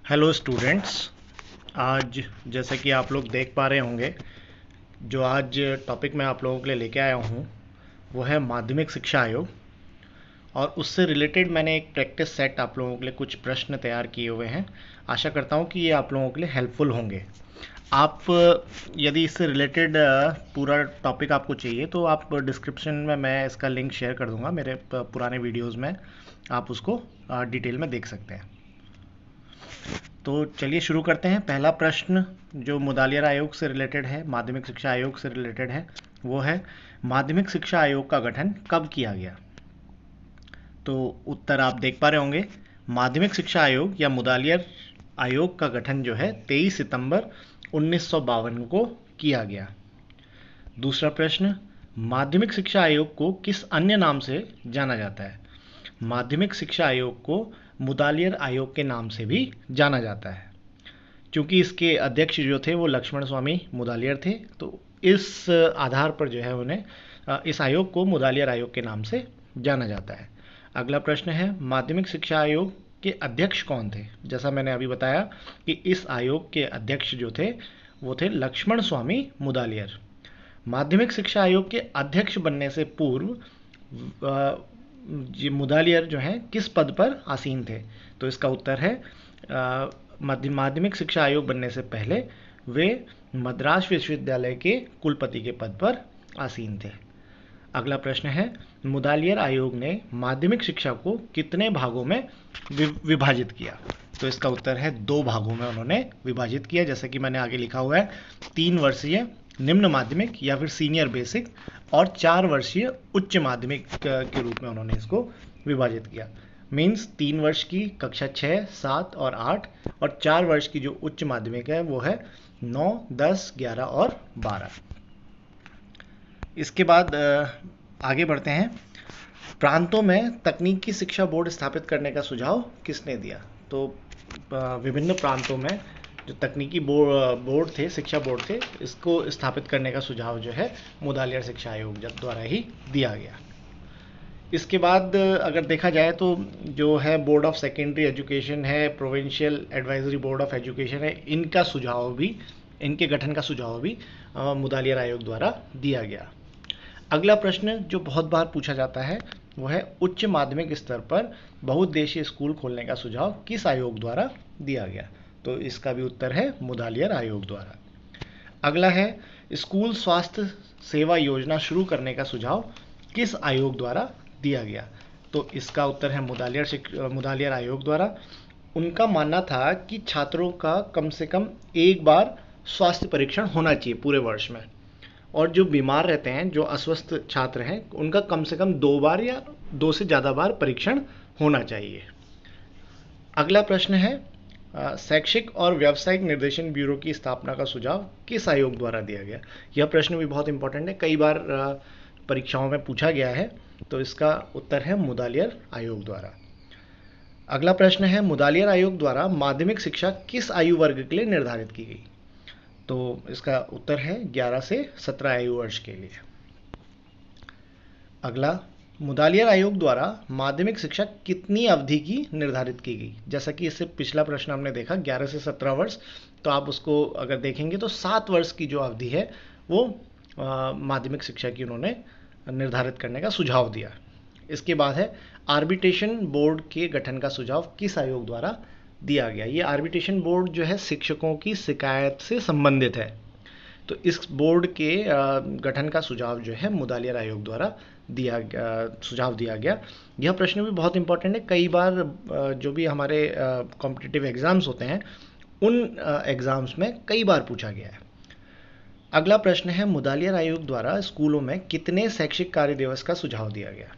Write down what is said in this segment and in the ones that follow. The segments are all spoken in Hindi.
Hello students. आज जैसे कि आप लोग देख पा रहे होंगे, जो आज टॉपिक मैं आप लोगों के लिए लेके आया हूँ वो है माध्यमिक शिक्षा आयोग। और उससे रिलेटेड मैंने एक प्रैक्टिस सेट आप लोगों के लिए कुछ प्रश्न तैयार किए हुए हैं। आशा करता हूँ कि ये आप लोगों के लिए हेल्पफुल होंगे। आप यदि इससे रिलेटेड पूरा टॉपिक आपको चाहिए तो आप डिस्क्रिप्शन में मैं इसका लिंक शेयर कर दूंगा, मेरे पुराने वीडियोस में आप उसको डिटेल में देख सकते हैं। तो चलिए शुरू करते हैं। पहला प्रश्न जो मुदालियर आयोग से रिलेटेड है, माध्यमिक शिक्षा आयोग से रिलेटेड है, वो है माध्यमिक शिक्षा आयोग का गठन कब किया गया। तो उत्तर आप देख पा रहे होंगे, माध्यमिक शिक्षा आयोग या मुदालियर आयोग का गठन जो है 23 सितंबर 1952 को किया गया। दूसरा प्रश्न, माध्यमिक शिक्षा आयोग को किस अन्य नाम से जाना जाता है। माध्यमिक शिक्षा आयोग को मुदालियर आयोग के नाम से भी जाना जाता है। क्योंकि इसके अध्यक्ष जो थे वो लक्ष्मण स्वामी मुदालियर थे, तो इस आधार पर जो है उन्हें इस आयोग को मुदालियर आयोग के नाम से जाना जाता है। अगला प्रश्न है, माध्यमिक शिक्षा आयोग के अध्यक्ष कौन थे। जैसा मैंने अभी बताया कि इस आयोग के अध्यक्ष जो थे वो थे लक्ष्मण स्वामी मुदालियर। माध्यमिक शिक्षा आयोग के अध्यक्ष बनने से पूर्व मुदालियर जो हैं किस पद पर आसीन थे। तो इसका उत्तर है माध्यमिक शिक्षा आयोग बनने से पहले वे मद्रास विश्वविद्यालय के कुलपति के पद पर आसीन थे। अगला प्रश्न है, मुदालियर आयोग ने माध्यमिक शिक्षा को कितने भागों में विभाजित किया। तो इसका उत्तर है 2 भागों में उन्होंने विभाजित किया। जैसे कि मैंने आगे लिखा हुआ है, 3 वर्षीय निम्न माध्यमिक या फिर सीनियर बेसिक और 4 वर्षीय उच्च माध्यमिक के रूप में उन्होंने इसको विभाजित किया। मीन्स 3 वर्ष की कक्षा 6, 7 और 8 और 4 वर्ष की जो उच्च माध्यमिक है वो है 9, 10, 11 और 12। इसके बाद आगे बढ़ते हैं। प्रांतों में तकनीकी शिक्षा बोर्ड स्थापित करने का सुझाव किसने दिया। तो विभिन्न प्रांतों में जो तकनीकी बोर्ड थे, शिक्षा बोर्ड थे, इसको स्थापित करने का सुझाव जो है मुदालियर शिक्षा आयोग द्वारा ही दिया गया। इसके बाद अगर देखा जाए तो जो है बोर्ड ऑफ सेकेंडरी एजुकेशन है, provincial advisory board of education है, इनका सुझाव भी, इनके गठन का सुझाव भी मुदालियर आयोग द्वारा दिया गया। अगला प्रश्न जो बहुत बार पूछा जाता है वो है, उच्च माध्यमिक स्तर पर बहुउद्देशीय स्कूल खोलने का सुझाव किस आयोग द्वारा दिया गया। तो इसका भी उत्तर है मुदालियर आयोग द्वारा। अगला है, स्कूल स्वास्थ्य सेवा योजना शुरू करने का सुझाव किस आयोग द्वारा दिया गया। तो इसका उत्तर है मुदालियर आयोग द्वारा। उनका मानना था कि छात्रों का कम से कम एक बार स्वास्थ्य परीक्षण होना चाहिए पूरे वर्ष में, और जो बीमार रहते हैं, जो अस्वस्थ छात्र हैं, उनका कम से कम 2 बार या 2 से ज़्यादा बार परीक्षण होना चाहिए। अगला प्रश्न है, शैक्षिक और व्यावसायिक निर्देशन ब्यूरो की स्थापना का सुझाव किस आयोग द्वारा दिया गया। यह प्रश्न भी बहुत इंपॉर्टेंट है, कई बार परीक्षाओं में पूछा गया है। तो इसका उत्तर है मुदालियर आयोग द्वारा। अगला प्रश्न है, मुदालियर आयोग द्वारा माध्यमिक शिक्षा किस आयु वर्ग के लिए निर्धारित की गई। तो इसका उत्तर है 11 से 17 आयु वर्ष के लिए। अगला, मुदालियर आयोग द्वारा माध्यमिक शिक्षा कितनी अवधि की निर्धारित की गई। जैसा कि इससे पिछला प्रश्न हमने देखा 11 से 17 वर्ष, तो आप उसको अगर देखेंगे तो 7 वर्ष की जो अवधि है वो माध्यमिक शिक्षा की उन्होंने निर्धारित करने का सुझाव दिया। इसके बाद है, आर्बिट्रेशन बोर्ड के गठन का सुझाव किस आयोग द्वारा दिया गया। ये आर्बिट्रेशन बोर्ड जो है शिक्षकों की शिकायत से संबंधित है, तो इस बोर्ड के गठन का सुझाव जो है मुदालियर आयोग द्वारा सुझाव दिया गया। यह प्रश्न भी बहुत इंपॉर्टेंट है, कई बार जो भी हमारे कॉम्पिटिटिव एग्जाम्स होते हैं उन एग्जाम्स में कई बार पूछा गया है। अगला प्रश्न है, मुदालियर आयोग द्वारा स्कूलों में कितने शैक्षिक कार्य दिवस का सुझाव दिया गया।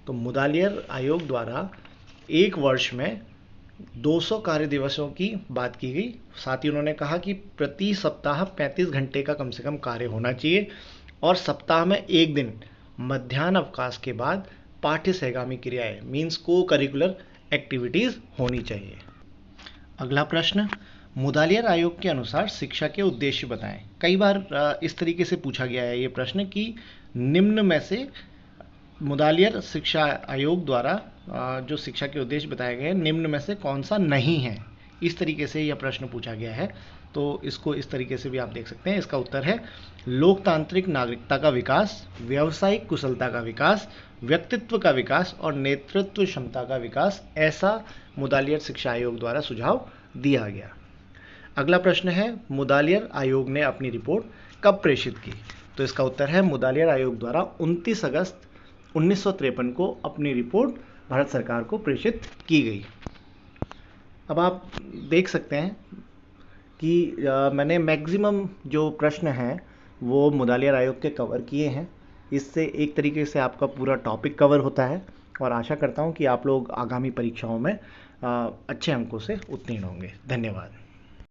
तो मुदालियर आयोग द्वारा एक वर्ष में 200 कार्य दिवसों की बात की गई। साथ ही उन्होंने कहा कि प्रति सप्ताह 35 घंटे का कम से कम कार्य होना चाहिए और सप्ताह में एक दिन मध्याह्न अवकाश के बाद पाठ्य सहगामी क्रियाएं मीन्स को करिकुलर एक्टिविटीज़ होनी चाहिए। अगला प्रश्न, मुदालियर आयोग के अनुसार शिक्षा के उद्देश्य बताएं। कई बार इस तरीके से पूछा गया है ये प्रश्न कि निम्न में से मुदालियर शिक्षा आयोग द्वारा जो शिक्षा के उद्देश्य बताए गए निम्न में से कौन सा नहीं है। इस तरीके से यह प्रश्न पूछा गया है, तो इसको इस तरीके से भी आप देख सकते हैं। इसका उत्तर है लोकतांत्रिक नागरिकता का विकास, व्यावसायिक कुशलता का विकास, व्यक्तित्व का विकास और नेतृत्व क्षमता का विकास, ऐसा मुदालियर शिक्षा आयोग द्वारा सुझाव दिया गया। अगला प्रश्न है मुदालियर आयोग ने अपनी रिपोर्ट कब प्रेषित की? तो इसका उत्तर है मुदालियर आयोग द्वारा 29 अगस्त 1953 को अपनी रिपोर्ट भारत सरकार को प्रेषित की गई। अब आप देख सकते हैं कि मैंने मैक्सिमम जो प्रश्न हैं वो मुदालियर आयोग के कवर किए हैं। इससे एक तरीके से आपका पूरा टॉपिक कवर होता है और आशा करता हूं कि आप लोग आगामी परीक्षाओं में अच्छे अंकों से उत्तीर्ण होंगे। धन्यवाद।